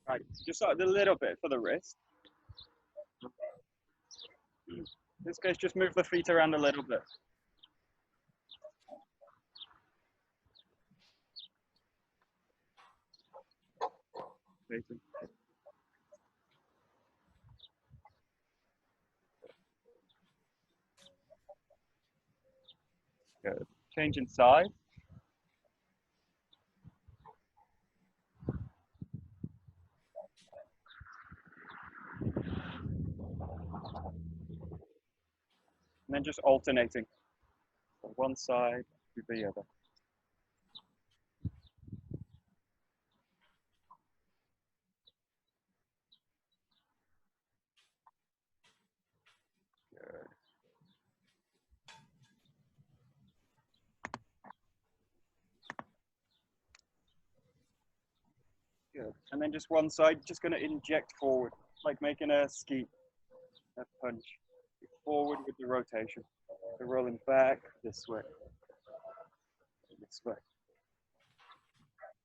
Right, just a little bit for the wrist. In this case, just move the feet around a little bit. Good. Change in side. And then just alternating from one side to the other. Good. Good. And then just one side, just going to inject forward, like making a ski, a punch. Forward with the rotation. So rolling back this way. This way.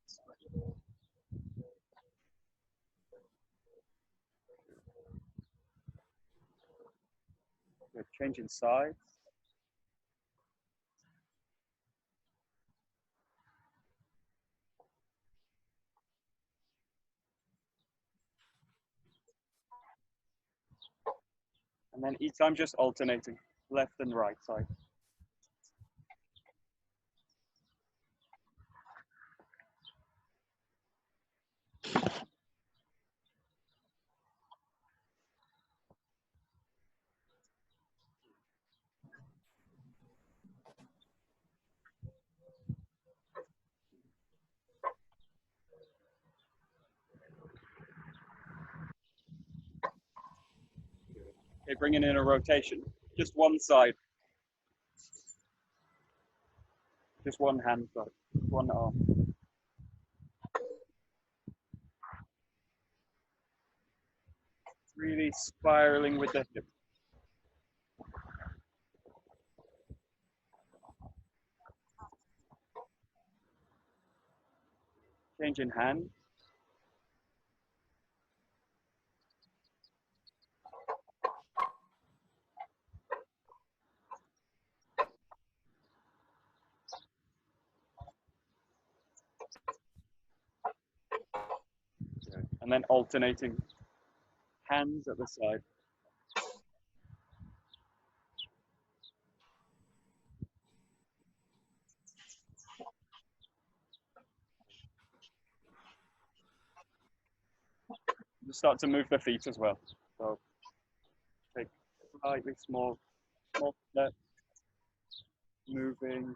This way. Good. Changing sides. And then each time just alternating, left and right side. Okay, bringing in a rotation, just one side. Just one hand side, one arm. Really spiraling with the hip. Changing hand. Good. And then alternating hands at the side. Just start to move the feet as well. So take slightly small steps, moving.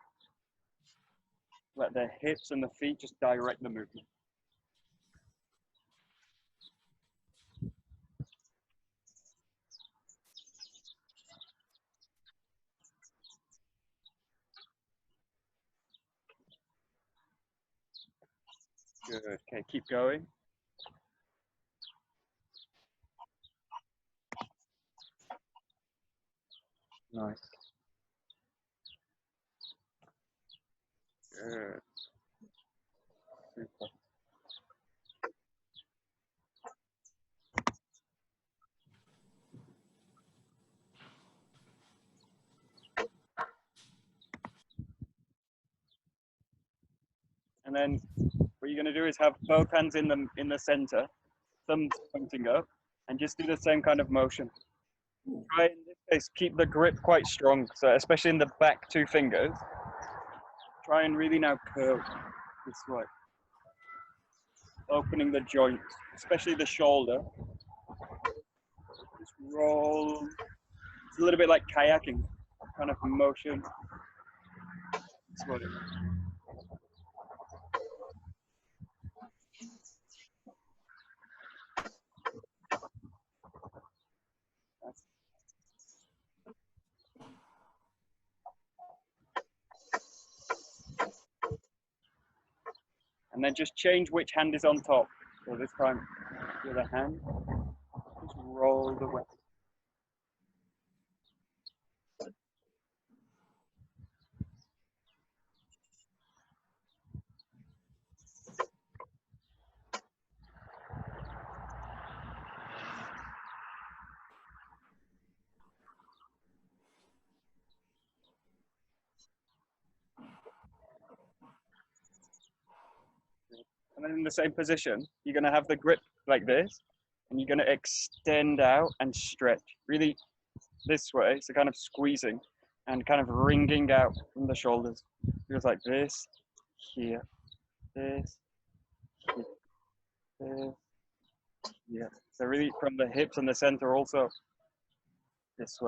Let the hips and the feet just direct the movement. Good. Okay, keep going. Nice. Good. Super. And then what you're going to do is have both hands in the center, thumbs pointing up, and just do the same kind of motion. Try in this case keep the grip quite strong, so especially in the back two fingers. Try and really now curve this way, opening the joints, especially the shoulder. Just roll. It's a little bit like kayaking kind of motion. This way. And then just change which hand is on top. So this time, the other hand, just roll the way. And then in the same position, you're going to have the grip like this, and you're going to extend out and stretch really this way. So kind of squeezing and kind of wringing out from the shoulders. It goes like this, here, this, here, this, here. So really from the hips and the center also this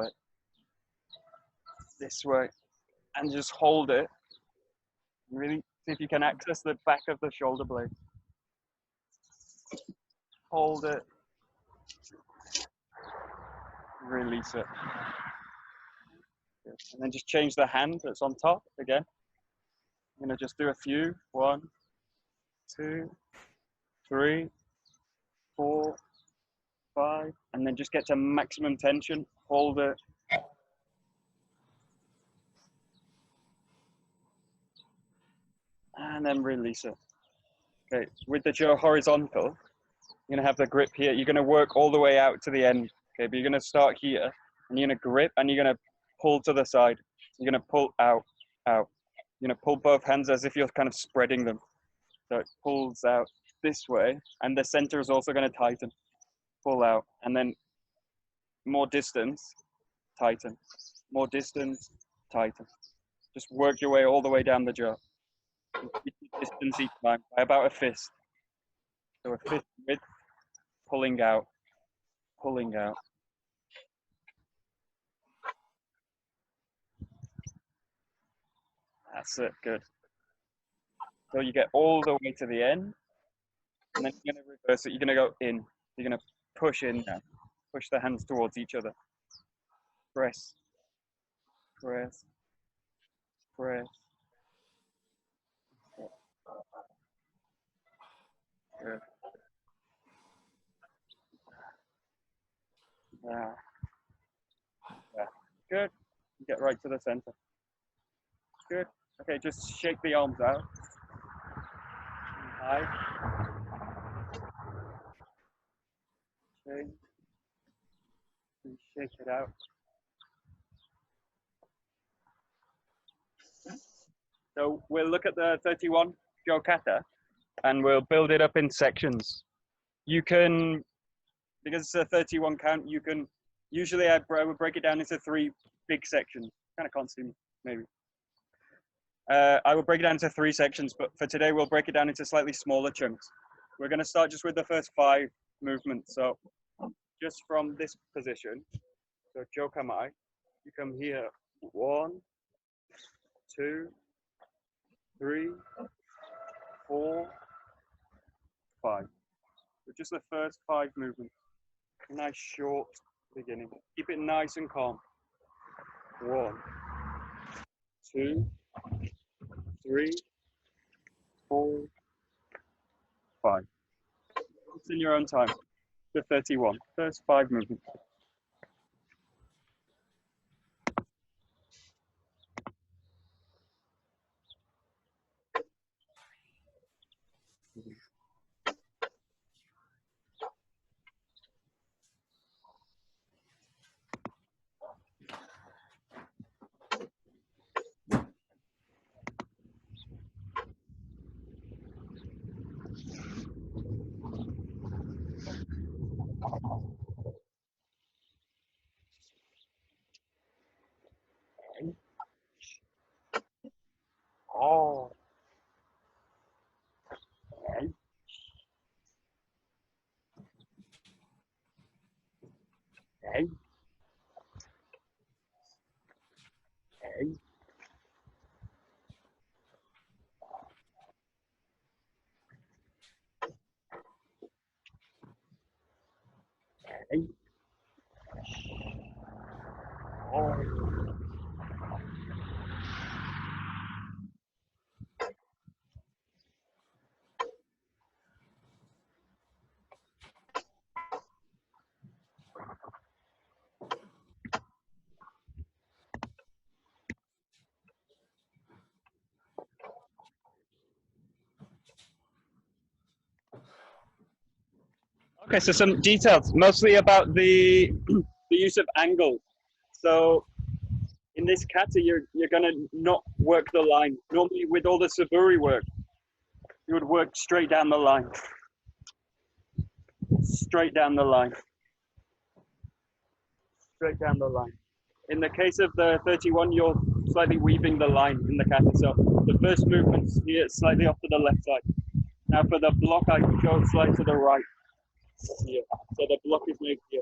way, and just hold it. Really see if you can access the back of the shoulder blade. Hold it, release it. And then just change the hand that's on top again. I'm going to just do a few. 1, 2, 3, 4, 5. And then just get to maximum tension. Hold it. And then release it. Okay, with the jaw horizontal, you're going to have the grip here. You're going to work all the way out to the end. Okay, but you're going to start here. And you're going to grip and you're going to pull to the side. You're going to pull out, out. You're going to pull both hands as if you're kind of spreading them. So it pulls out this way, and the center is also going to tighten. Pull out, and then more distance, tighten. More distance, tighten. Just work your way all the way down the jaw. Increase the distance each time by about a fist. So a fist width, pulling out, pulling out. That's it, good. So you get all the way to the end, and then you're going to reverse it. You're going to go in. You're going to push in now. Push the hands towards each other. Press, press, press. Good. Yeah. Yeah. Good. Get right to the center. Good. Okay, just shake the arms out. High. Shake. And shake it out. So we'll look at the 31 Kata, and we'll build it up in sections. You can, because it's a 31 count, you can, usually I would break it down into 3 big sections. Kind of can't see me, maybe. I will break it down into 3 sections, but for today we'll break it down into slightly smaller chunks. We're going to start just with the first 5 movements. So just from this position, so Jokamai, you come here, 1, 2, 3, 4, 5. So just the first 5 movements. Nice short beginning. Keep it nice and calm. 1, 2, 3, 4, 5. It's in your own time. The 31. First 5 movements. Oh. Okay. Okay. Okay. Okay. Oh. Okay, so some details, mostly about the use of angles. So in this kata, you're gonna not work the line. Normally with all the saburi work, you would work straight down the line. Straight down the line. Straight down the line. In the case of the 31, you're slightly weaving the line in the kata. So the first movement's here, slightly off to the left side. Now for the block, I go slightly to the right. Here. So the block is made here.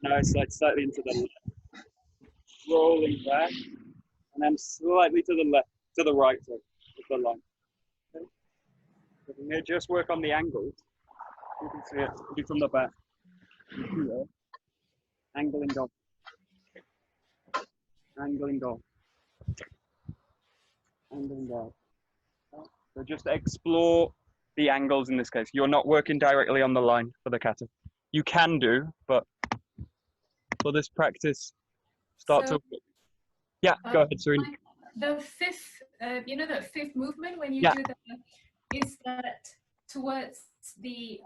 Now it's like slightly into the left. Rolling back. And then slightly to the left, to the right side of the line. Okay. So from here, just work on the angles. You can see it, do from the back. Here. Angling down. Angling down. Angling down. So just explore the angles in this case. You're not working directly on the line for the kata. You can do, but for this practice, start to... Yeah, go ahead, Serena. The fifth, that fifth movement when you do that, is that towards the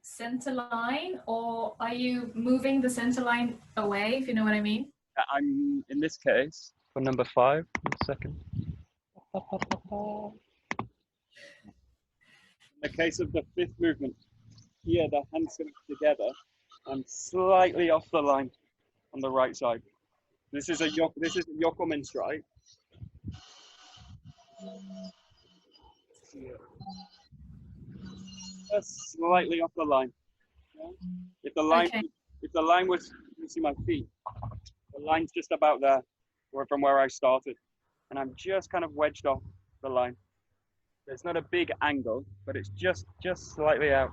center line, or are you moving the center line away, if you know what I mean? I'm, in this case, for number 5, one second. In the case of the fifth movement, here the hands come together and slightly off the line on the right side. This is a yokomen strike. Just slightly off the line. Yeah? If the line was, you see my feet, the line's just about there, or from where I started, and I'm just kind of wedged off the line. It's not a big angle, but it's just slightly out.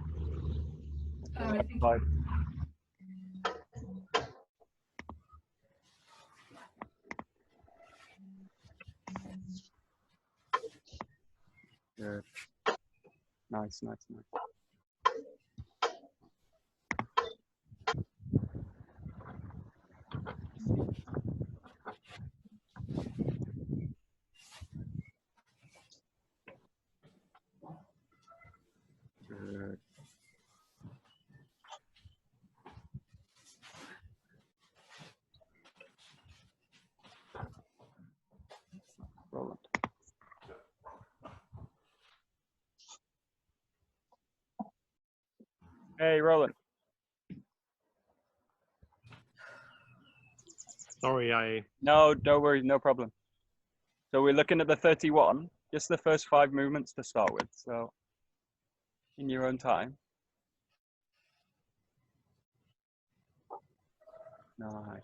Good. Nice. Good. Roland. Hey, Roland. Sorry, No, don't worry, no problem. So we're looking at the 31, just the first 5 movements to start with. So in your own time. Nice.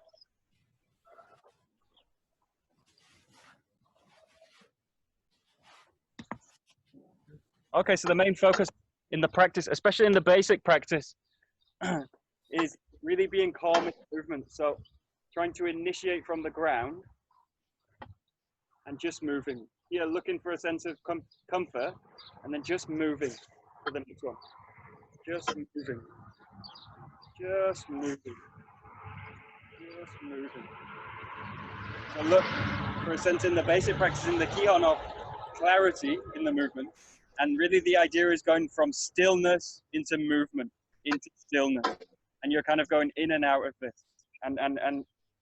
Okay, so the main focus in the practice, especially in the basic practice, is really being calm in movement. So trying to initiate from the ground and just moving. Here, looking for a sense of comfort, and then just moving to the next one. Just moving. Just moving. Just moving. So look for a sense in the basic practice in the Kihon of clarity in the movement. And really the idea is going from stillness into movement, into stillness. And you're kind of going in and out of this. And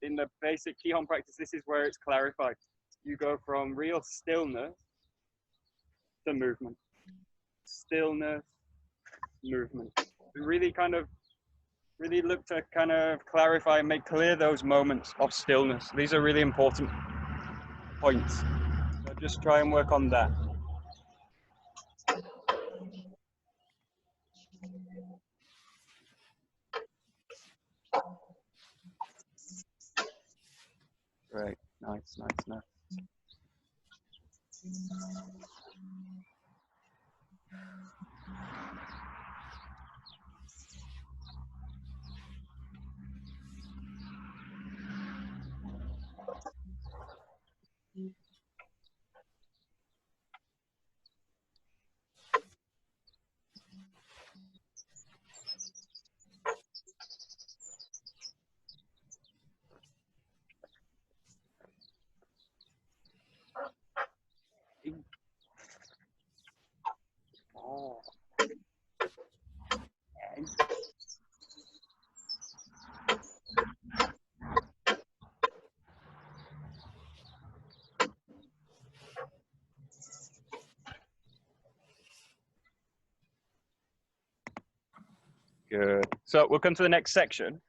in the basic Kihon practice, this is where it's clarified. You go from real stillness to movement. Stillness, movement. We really look to kind of clarify and make clear those moments of stillness. These are really important points. So just try and work on that. Great, nice. Good. So we'll come to the next section.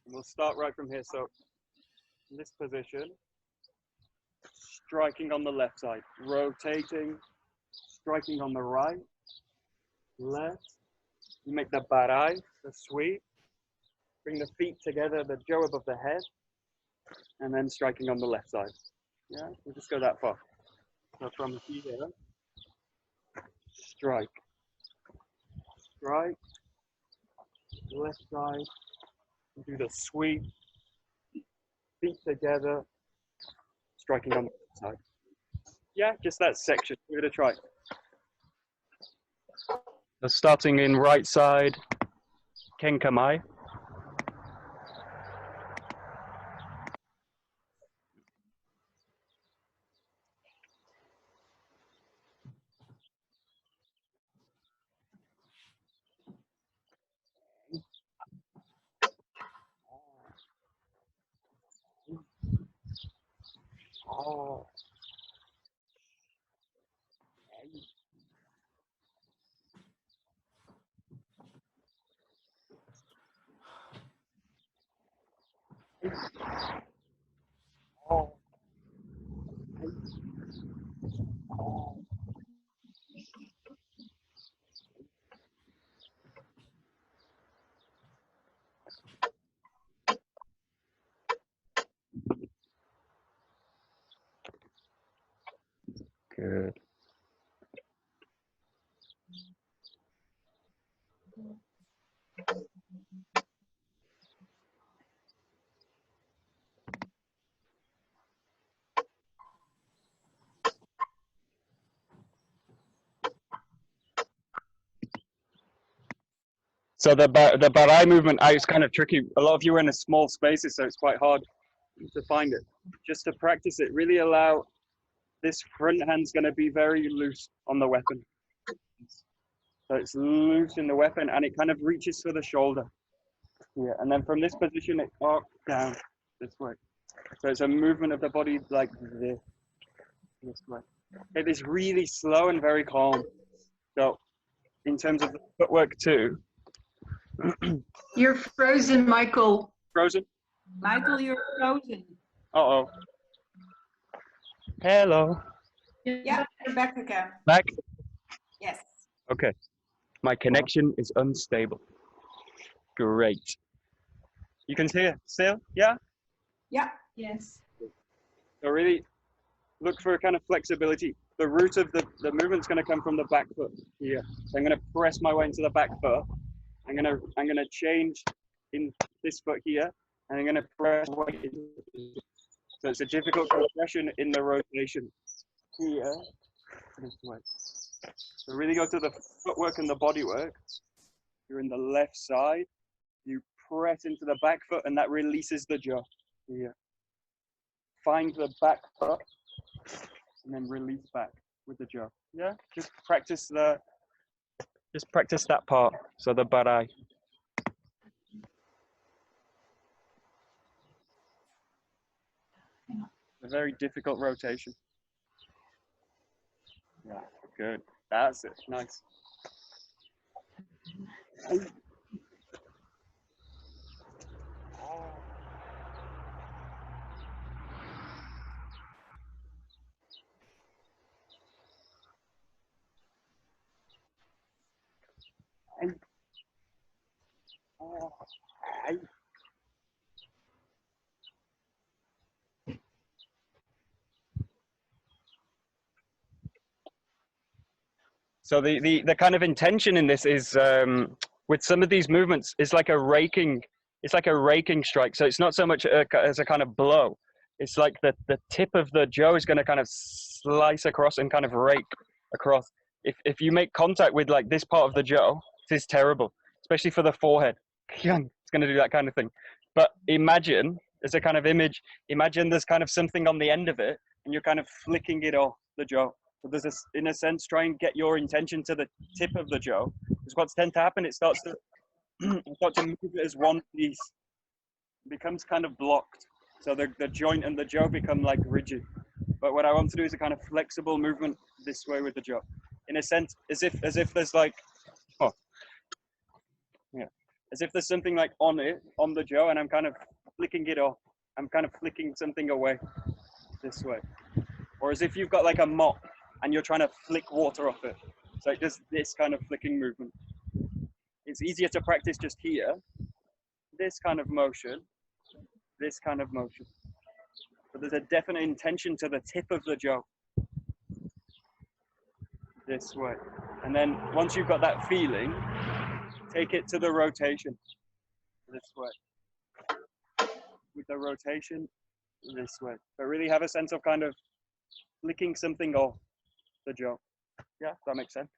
We'll start right from here. So in this position, striking on the left side, rotating, striking on the right, left. You make the barai, the sweep. Bring the feet together, the jo above the head, and then striking on the left side. Yeah, we'll just go that far. So from here, strike, strike, left side, do the sweep, feet together, striking on the left side. Yeah, just that section. We're going to try. So starting in right side, kenkamai. Oh. Oh. Good. So the barai movement is kind of tricky. A lot of you are in a small spaces, so it's quite hard to find it. Just to practice it, really allow this front hand's going to be very loose on the weapon. So it's loose in the weapon and it kind of reaches for the shoulder. Yeah, and then from this position, it up, down, this way. So it's a movement of the body like this way. It is really slow and very calm. So in terms of the footwork too. You're frozen, Michael. Frozen? Michael, you're frozen. Uh-oh. Hello. Yeah, you're back again. Back? Yes. Okay. My connection is unstable. Great. You can hear still? Yeah? Yeah. Yes. So really look for a kind of flexibility. The root of the movement's going to come from the back foot here. So I'm going to press my way into the back foot. I'm going to change in this foot here, and I'm going to press way into. So it's a difficult progression in the rotation here. This way. So really go to the footwork and the body work. You're in the left side. You press into the back foot, and that releases the jaw here. Find the back foot, and then release back with the jaw. Yeah, just practice that part. So the barai. A very difficult rotation. Yeah, good. That's it. Nice. So the kind of intention in this is with some of these movements, it's like a raking strike. So it's not so much as a kind of blow. It's like the tip of the jo is going to kind of slice across and kind of rake across. If you make contact with like this part of the jo, it is terrible, especially for the forehead. It's going to do that kind of thing. But imagine, as a kind of image, imagine there's kind of something on the end of it, and you're kind of flicking it off the jo. So there's this, in a sense, try and get your intention to the tip of the jo. Because what's tend to happen, it starts to move it as one piece. It becomes kind of blocked. So the joint and the jo become like rigid. But what I want to do is a kind of flexible movement this way with the jo. In a sense, as if there's like, oh, yeah. as if there's something like on it, on the jo, and I'm kind of flicking it off. I'm kind of flicking something away this way. Or as if you've got like a mop and you're trying to flick water off it. So it does this kind of flicking movement. It's easier to practice just here, this kind of motion, this kind of motion. But there's a definite intention to the tip of the jo. This way. And then once you've got that feeling, take it to the rotation. This way. With the rotation, this way. But really have a sense of kind of flicking something off the jo. Yeah, that makes sense.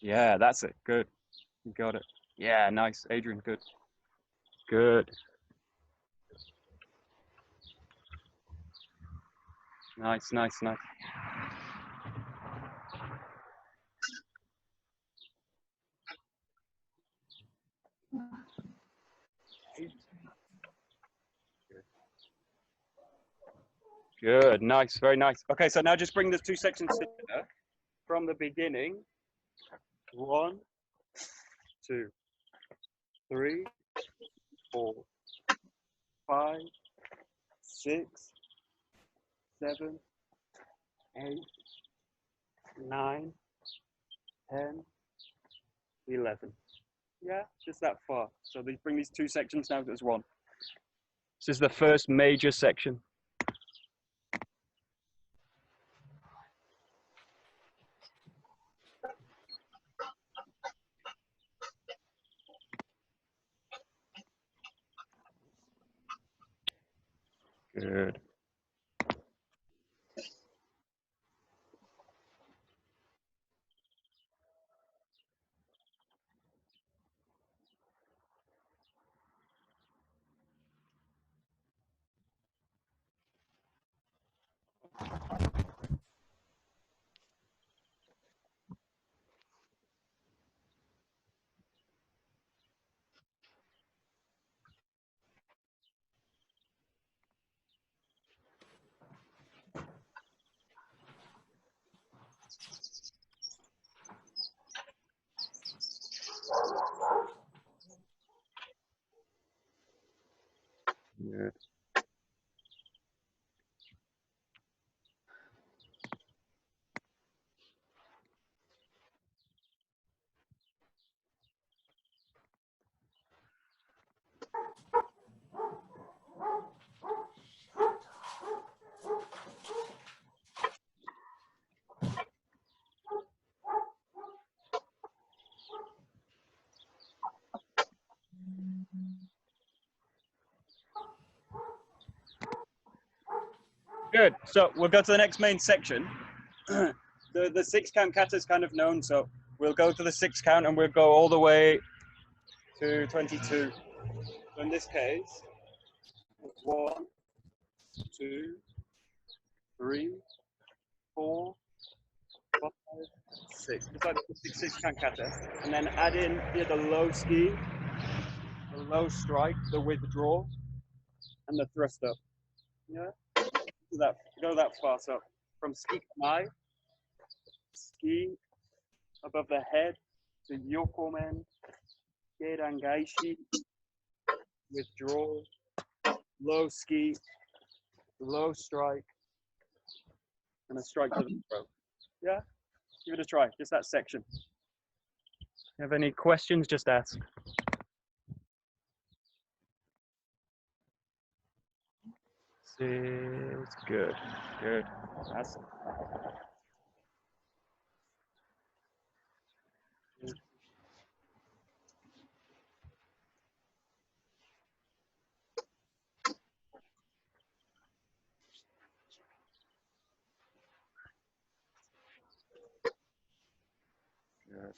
Yeah, that's it. Good. You got it. Yeah, nice. Adrian, good. Good. Nice, nice, nice. Good, nice, very nice. Okay, so now just bring the two sections together from the beginning. 1, 2, 3, 4, 5, 6, 7, 8, 9, 10, 11. Yeah, just that far. So they bring these two sections now as one. This is the first major section. Good. Good. Good. So we'll go to the next main section. The 6 count kata is kind of known, so we'll go to the 6 count and we'll go all the way to 22. So in this case, 1, 2, 3, 4, 5, 6. It's like the 6 count kata, and then add in here the low ski, the low strike, the withdraw, and the thrust up. Yeah. Go that far. So from ski kamai, ski above the head to yokomen, geirangaishi, withdraw, low ski, low strike, and a strike to the throat. Yeah, give it a try. Just that section. You have any questions? Just ask. It's good. Good. That's it. Good.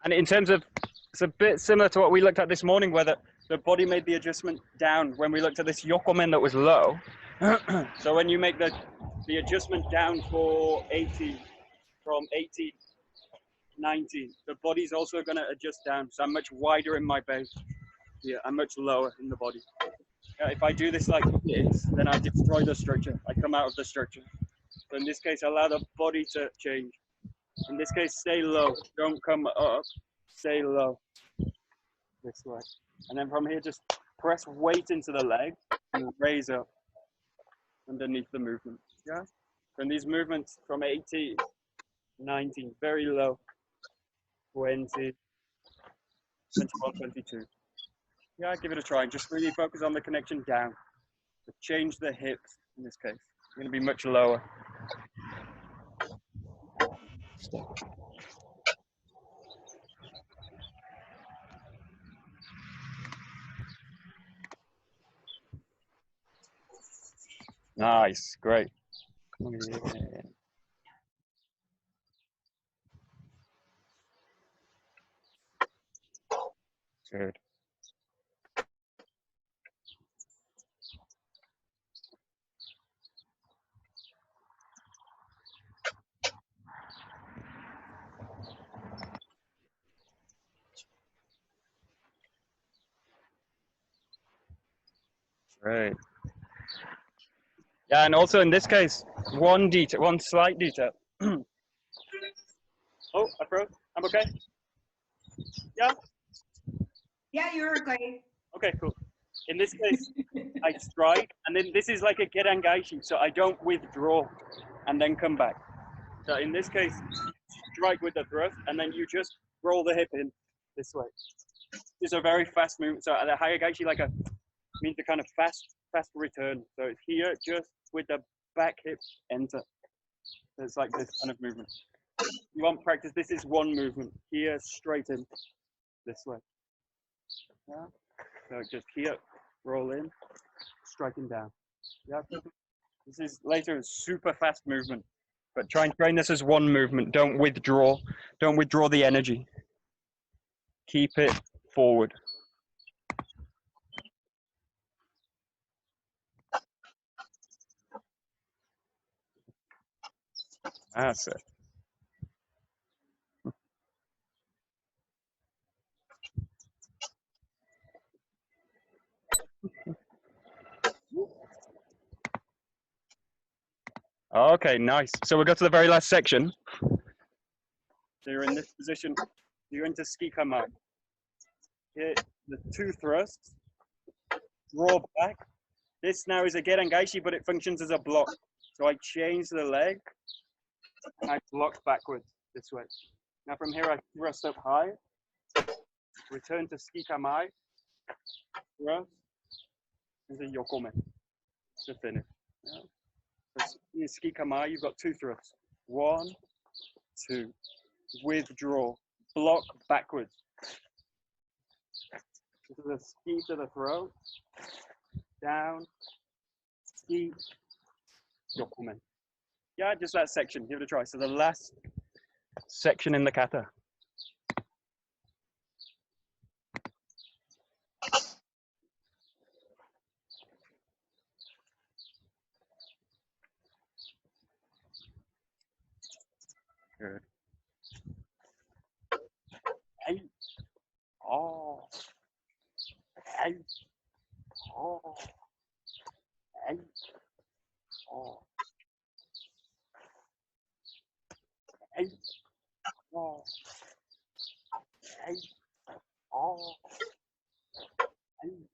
And in terms of, it's a bit similar to what we looked at this morning, where the body made the adjustment down when we looked at this yokomen that was low. So when you make the adjustment down for 80, from 80, 90, the body's also going to adjust down. So I'm much wider in my base. Yeah, I'm much lower in the body. If I do this like this, then I destroy the structure. I come out of the structure. So in this case, allow the body to change. In this case, stay low. Don't come up. Stay low. This way. And then from here, just press weight into the leg and raise up underneath the movement. Yeah? From these movements from 80, 19, very low, 20, 21, 22. Yeah, give it a try. Just really focus on the connection down. But change the hips in this case. It's going to be much lower. Nice, great. Good. Great. Yeah, and also in this case, one slight detail. Oh, I froze. I'm okay. Yeah. Yeah, you're okay. Okay, cool. In this case, I strike, and then this is like a gerangaishi, so I don't withdraw and then come back. So in this case, strike with the thrust, and then you just roll the hip in this way. It's a very fast movement. So the hayagaishi means the kind of fast return. So it's here just with the back hip enter. So it's like this kind of movement. You want practice, this is one movement. Here, straight in, this way. Yeah. So just here, roll in, striking down. Yeah. This is later a super fast movement, but try and train this as one movement. Don't withdraw the energy. Keep it forward. That's it. Okay, nice. So we'll go to the very last section. So you're in this position. You're into skikamai. Here, the two thrusts. Draw back. This now is a gerangaishi, but it functions as a block. So I change the leg and I block backwards this way. Now from here I thrust up high. Return to skikamai. Thrust. Into yokomen to finish. Yeah. So in skikamai, you've got two thrusts. 1, 2. Withdraw. Block backwards. This is a ski to the throat. Down. Ski. Yokomen. Yeah, just that section. Give it a try. So the last section in the kata. Good. Hey. Oh. Hey. Oh. Hey. Oh. Hey. Oh. Hey. Oh. Hey.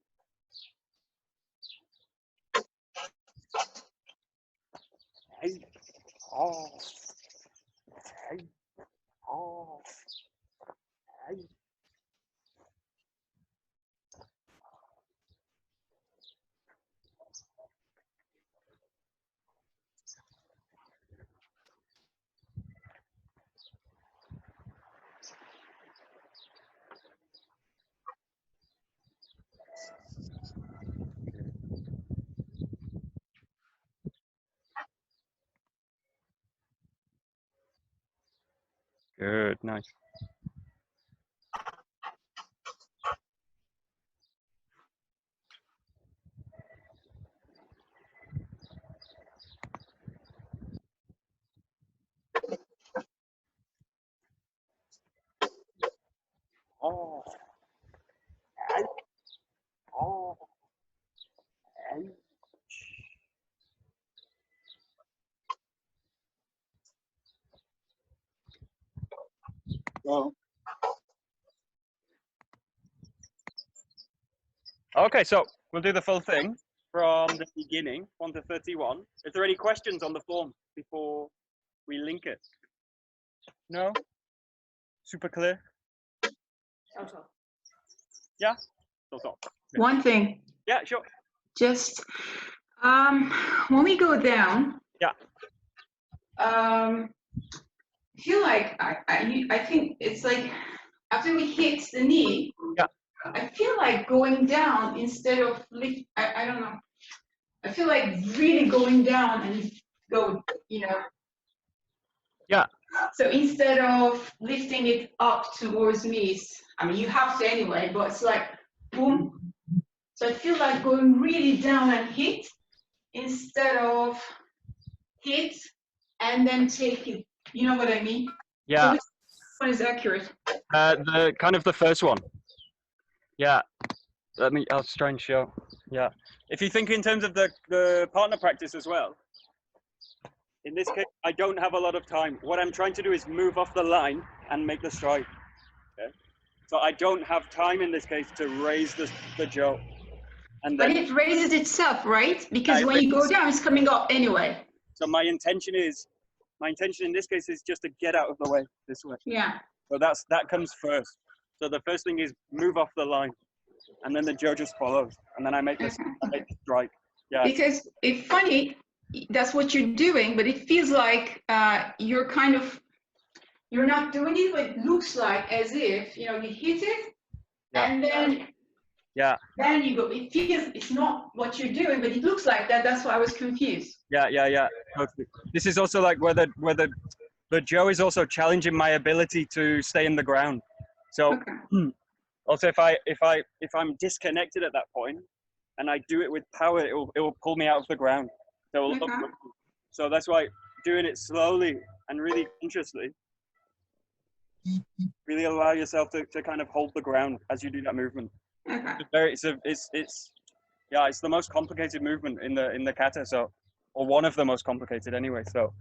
Hey. Oh. Hey. Oh. Hey. Good, nice. Oh. Oh. Oh. Okay, so we'll do the full thing from the beginning, 1 to 31. Is there any questions on the form before we link it? No? Super clear? Yeah? So. One thing, Yeah, sure. just when we go down, Yeah. I feel like I think it's like after we hit the knee, Yeah. I feel like going down instead of lift. I don't know. I feel like really going down and go, Yeah. So instead of lifting it up towards me, I mean, you have to anyway, but it's like boom. So I feel like going really down and hit instead of hit and then take it. You know what I mean? Yeah. So which one is accurate? The kind of the first one. Yeah. I'll try and show. Yeah. If you think in terms of the partner practice as well, in this case, I don't have a lot of time. What I'm trying to do is move off the line and make the stride. Okay? So I don't have time in this case to raise the jaw. And then, But it raises itself, right? Because when you go down, it's coming up anyway. so my intention in this case is just to get out of the way this way. Yeah. So that comes first. So the first thing is move off the line, and then the jaw just follows, and then I make this strike. Yeah. Because it's funny, that's what you're doing, but it feels like you're not doing it, but it looks like as if, you hit it, and then then you go. It feels it's not what you're doing, but it looks like that. That's why I was confused. Yeah. Totally. This is also like where the jaw is also challenging my ability to stay in the ground. So also if I'm disconnected at that point and I do it with power, it will pull me out of the ground. So that's why doing it slowly and really consciously, really allow yourself to kind of hold the ground as you do that movement. It's the most complicated movement in the kata, so, or one of the most complicated anyway. So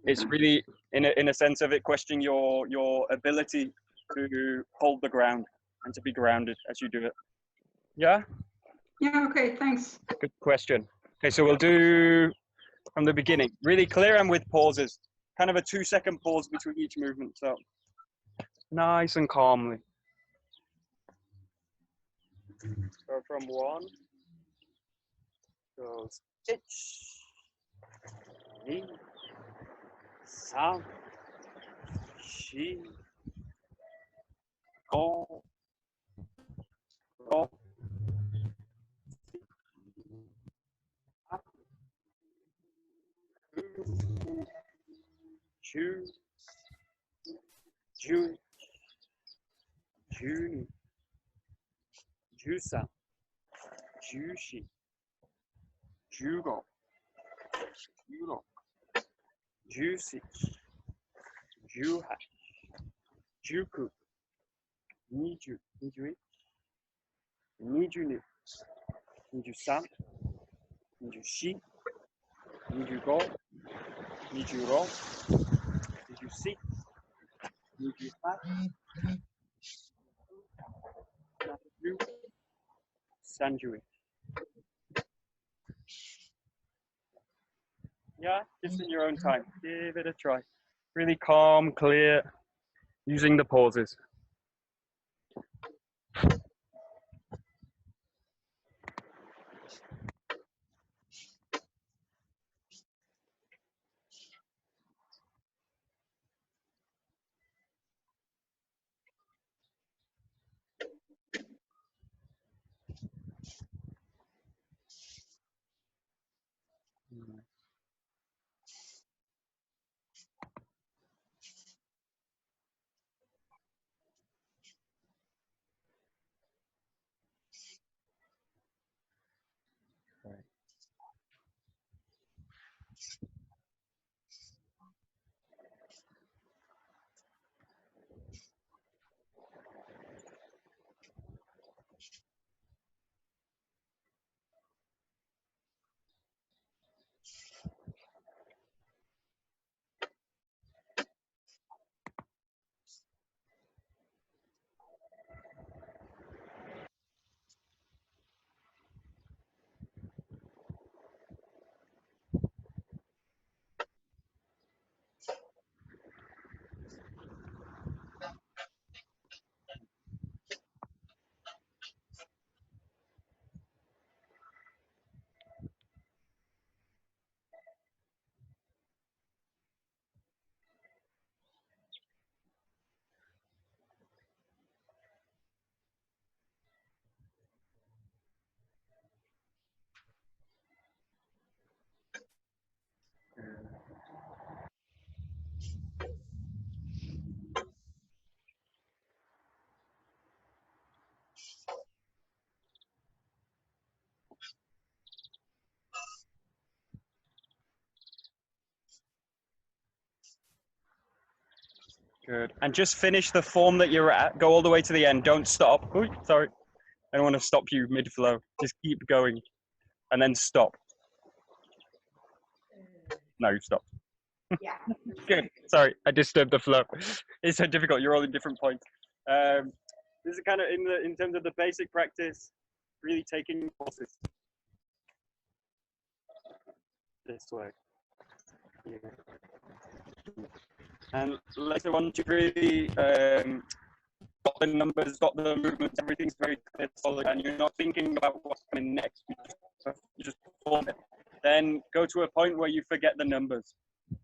it's really in a sense of it questioning your ability to hold the ground and to be grounded as you do it. Yeah? Yeah, okay, thanks. Good question. Okay, so we'll do from the beginning. Really clear and with pauses. Kind of a 2-second pause between each movement. So nice and calmly. So from 1 goes 1, 2, 3, 4, 5, 6, 7, 8, 9, 10, 11, 12, 13, 14, 15, 16, 17, 18, 19, 20, 21, 22, 23, 24, 25, 26, 27, 28, 29, Yeah, just in your own time. Give it a try. Really calm, clear, using the pauses. Good. And just finish the form that you're at. Go all the way to the end. Don't stop. Ooh, sorry. I don't want to stop you mid-flow. Just keep going. And then stop. No, you stop. Yeah. Good. Sorry, I disturbed the flow. It's so difficult. You're all in different points. This is kind of in terms of the basic practice, really taking courses this way. Yeah. And later on, to really got the numbers, got the movements, everything's very clear, solid, and you're not thinking about what's coming next. You just perform it. Then go to a point where you forget the numbers.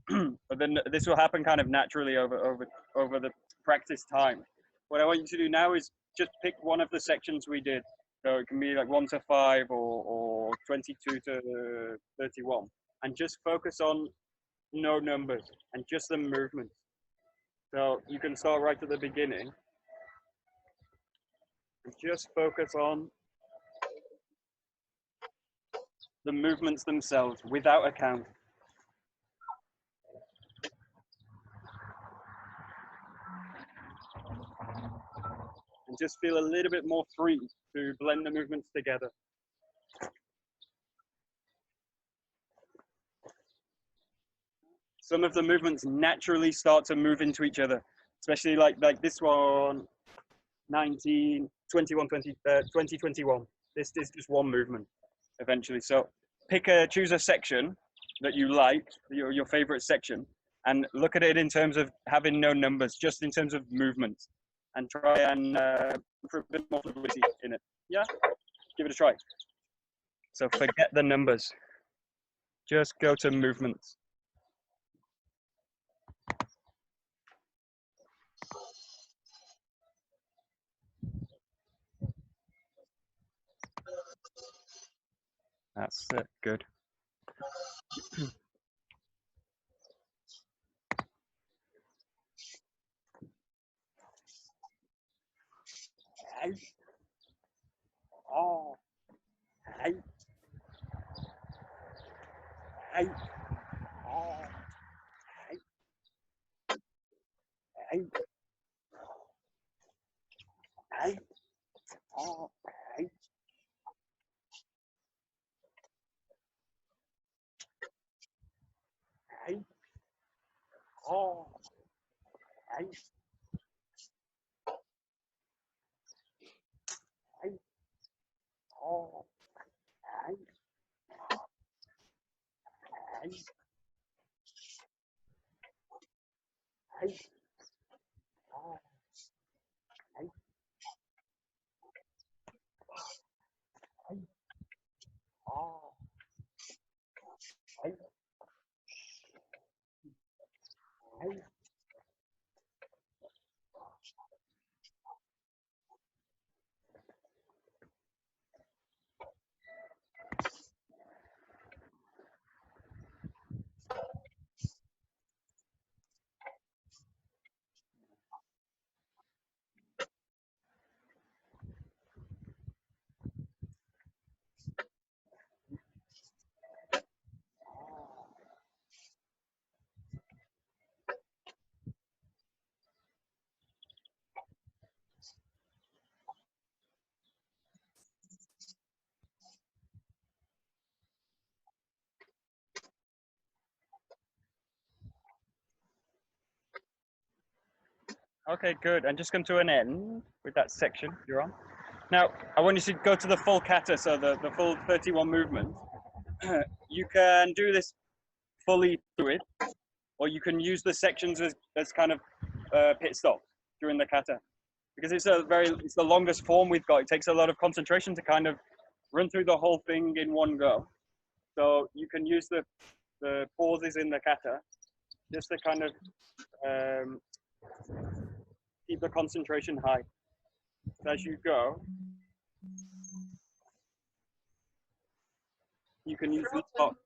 But then this will happen kind of naturally over the practice time. What I want you to do now is just pick one of the sections we did. So it can be like 1 to 5 or 22 to 31, and just focus on no numbers and just the movements. So you can start right at the beginning and just focus on the movements themselves without a count. And just feel a little bit more free to blend the movements together. Some of the movements naturally start to move into each other, especially like this one, 19, 21, 20, 20, 21. This is just one movement eventually. So choose a section that you like, your favorite section, and look at it in terms of having no numbers, just in terms of movements, and try and put a bit more fluidity in it. Yeah, give it a try. So forget the numbers. Just go to movements. That's it. Good. Hey. Oh. Hey. Hey. Oh. Hey. Hey. Hey. Oh. Hey. Hey. Oh. Hey. Hey. Oh. Hey. Hey. Hey. Oh. Hey. Hey. Oh. Hey. Hey. Okay, good. And just come to an end with that section you're on. Now, I want you to go to the full kata, so the full 31 movements. You can do this fully through it, or you can use the sections as kind of pit stops during the kata. Because it's the longest form we've got. It takes a lot of concentration to kind of run through the whole thing in one go. So you can use the pauses in the kata just to kind of keep the concentration high. So as you go, you can use each spot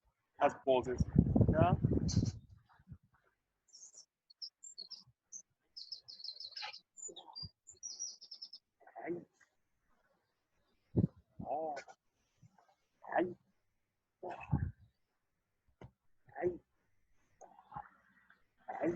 as pauses. Yeah. Hey. Oh. Hey. Hey. Hey.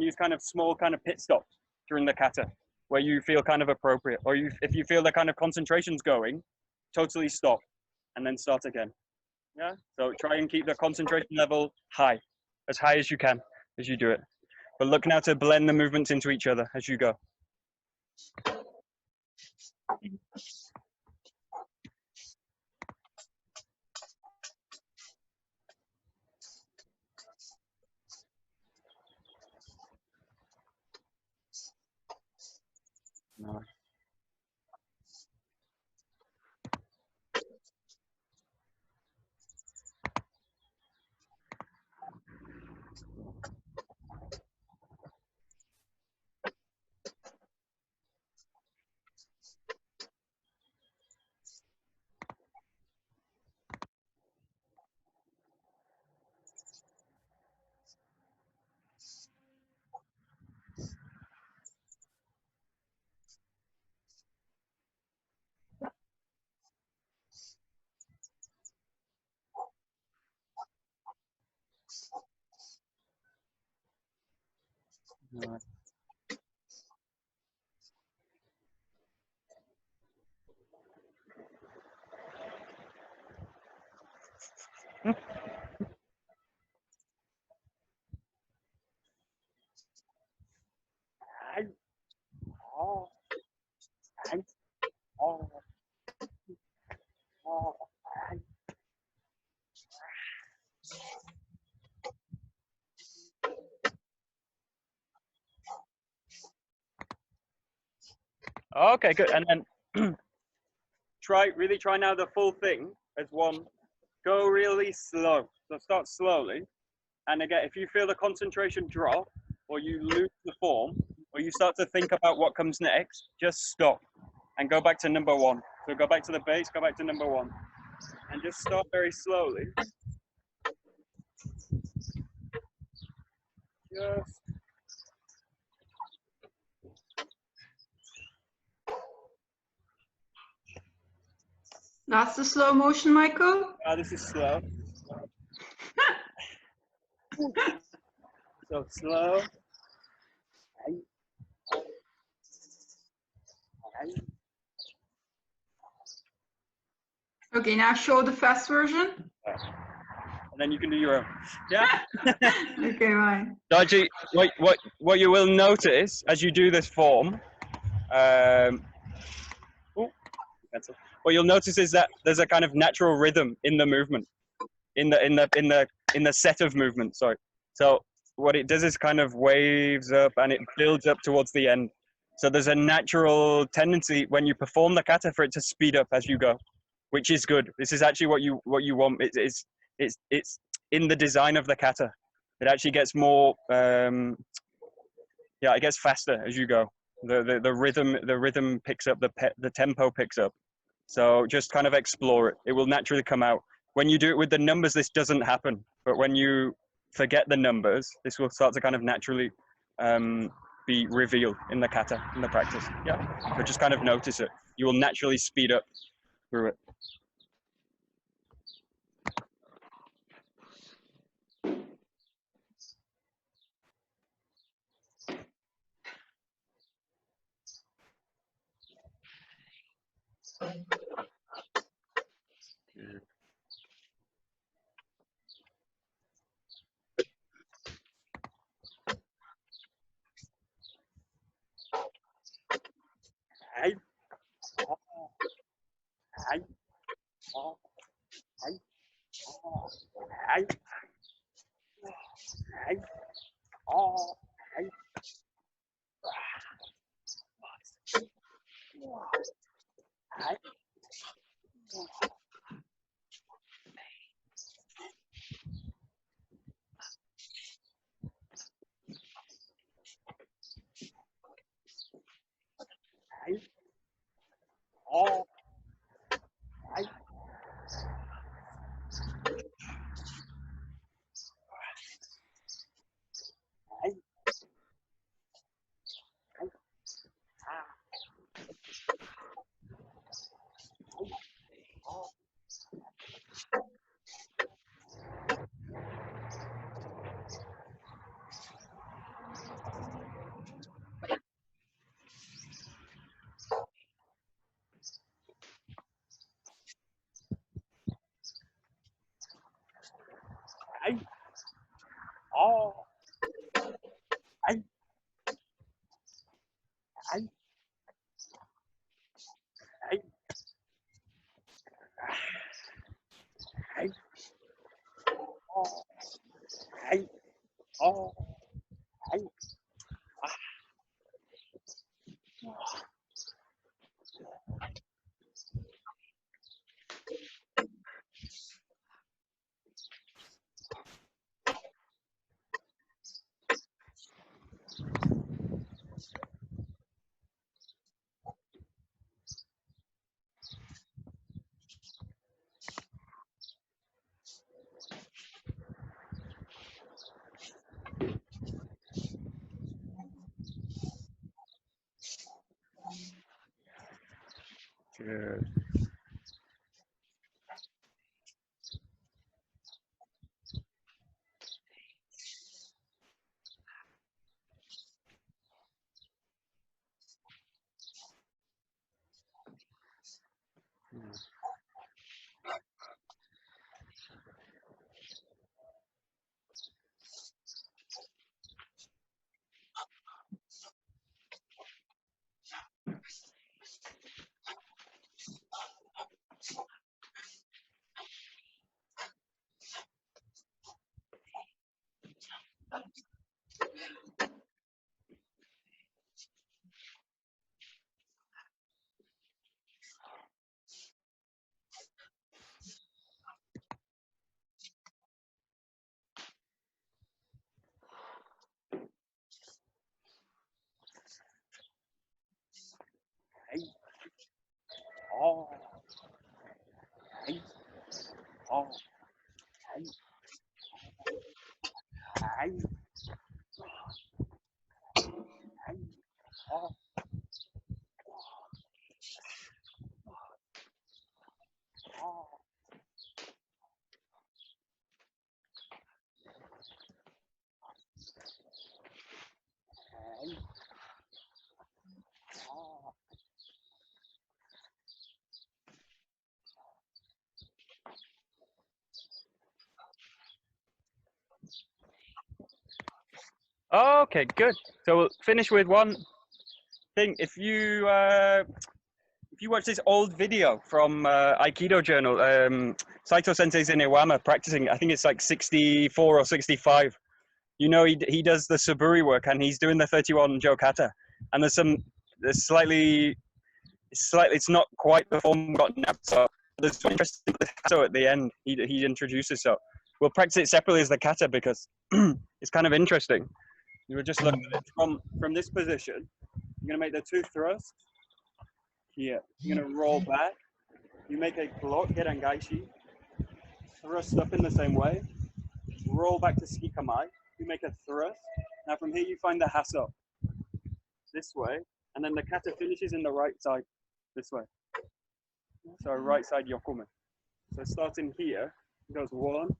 use kind of small kind of pit stops during the kata where you feel kind of appropriate, or if you feel the kind of concentration's going, totally stop and then start again. Yeah, so try and keep the concentration level high as you can as you do it, but look now to blend the movements into each other as you go. No. No. Okay, good. And then really try now the full thing as one. Go really slow. So start slowly. And again, if you feel the concentration drop, or you lose the form, or you start to think about what comes next, just stop and go back to number one. So go back to the base, go back to number one, and just start very slowly. Just That's the slow motion, Michael. this is slow. So slow. Okay, now show the fast version. And then you can do your own. Yeah. Okay, right. Daiji, what you will notice as you do this form, what you'll notice is that there's a kind of natural rhythm in the movement, in the set of movements. Sorry. So what it does is kind of waves up and it builds up towards the end. So there's a natural tendency when you perform the kata for it to speed up as you go, which is good. This is actually what you want. It's in the design of the kata. It actually gets more, it gets faster as you go. The rhythm picks up, the tempo picks up. So just kind of explore it. It will naturally come out. When you do it with the numbers, this doesn't happen. But when you forget the numbers, this will start to kind of naturally be revealed in the kata, in the practice. Yeah, but just kind of notice it. You will naturally speed up through it. Hey. Hey. Hey. Hey. Hey. Oh. Hey. Hey. Hey. Oh. Hey. Hey. Oh. Hey. Ah. Good. Hey. Oh. Hey. Oh. Hey. Hey. Hey. Oh. Oh. Hey. Oh. Okay, good. So we'll finish with one thing. If you watch this old video from Aikido Journal, Saito Sensei's in Iwama practicing. I think it's like 64 or 65. You know, he does the Saburi work and he's doing the 31 Jo Kata. And there's slightly, it's not quite the form got now. So there's one interesting so at the end he introduces. So we'll practice it separately as the kata because it's kind of interesting. You were just looking at it from this position. You're gonna make the 2 thrusts here. You're gonna roll back. You make a block, gerangaishi, thrust up in the same way, roll back to skikamai. You make a thrust. Now from here you find the haso this way, and then the kata finishes in the right side this way. So right side yokume. So starting here, it goes 1,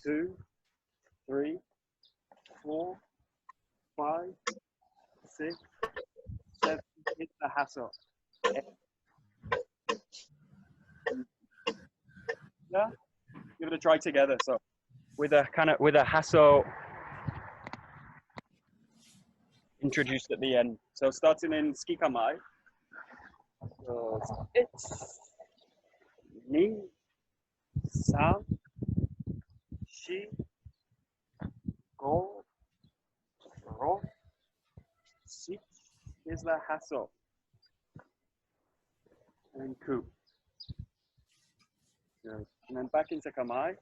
2, 3, 4, 5, 6, 7. It's the haso. Yeah, give it a try together. So with a haso introduced at the end. So starting in skikamai. So it's ni, san, shi, go, ro, six is the haso. And ku. Good. And then back into kamai.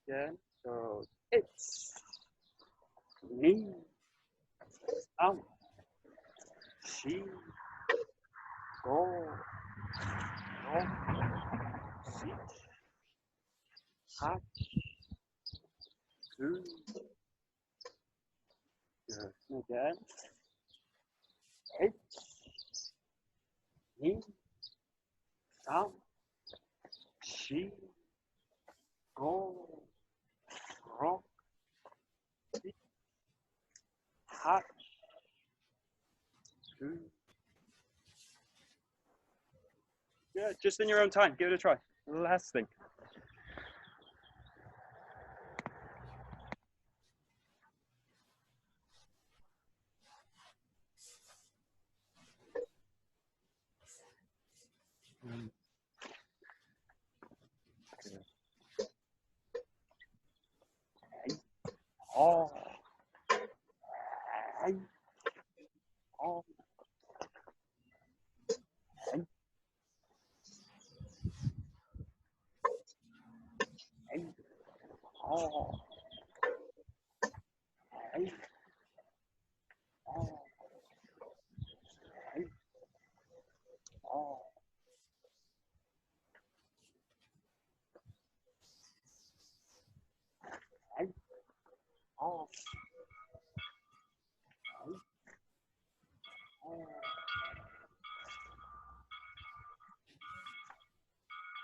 Again. So it's ni, san, shi, go, ro, six, hat, ku. Good. Again. It's ni, san, shi, go, ro, six, hat, ku. Yeah, just in your own time. Give it a try. Last thing. Oh. Ai. Oh.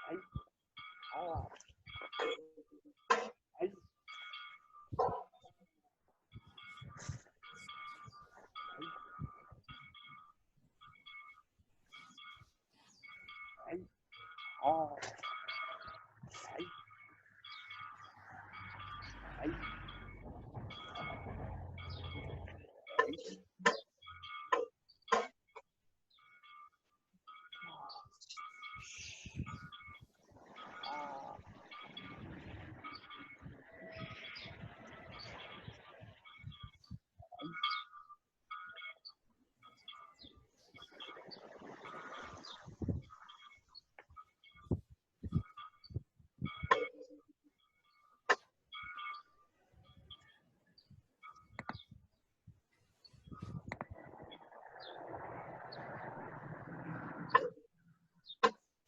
Ai. Oh. Ai. Ai. Oh. Ai. Ai.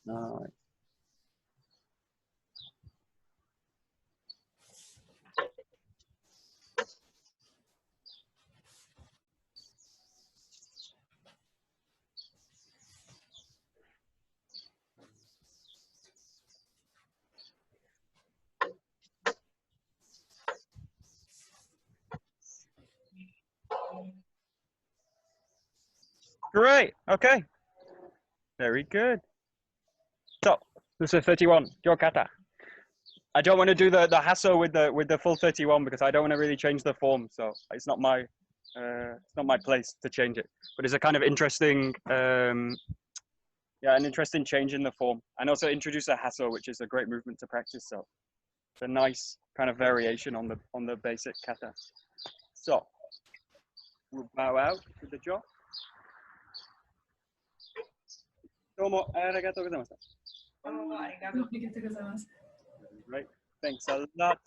Nice. Great. Okay. Very good. So, this is 31. Your kata. I don't want to do the hasso with the full 31 because I don't want to really change the form. So it's not my place to change it. But it's a kind of interesting an interesting change in the form, and also introduce a hasso, which is a great movement to practice. So it's a nice kind of variation on the basic kata. So we'll bow out with the jaw. どうもありがとうございました。ありがとうございます。Right. Thanks a lot.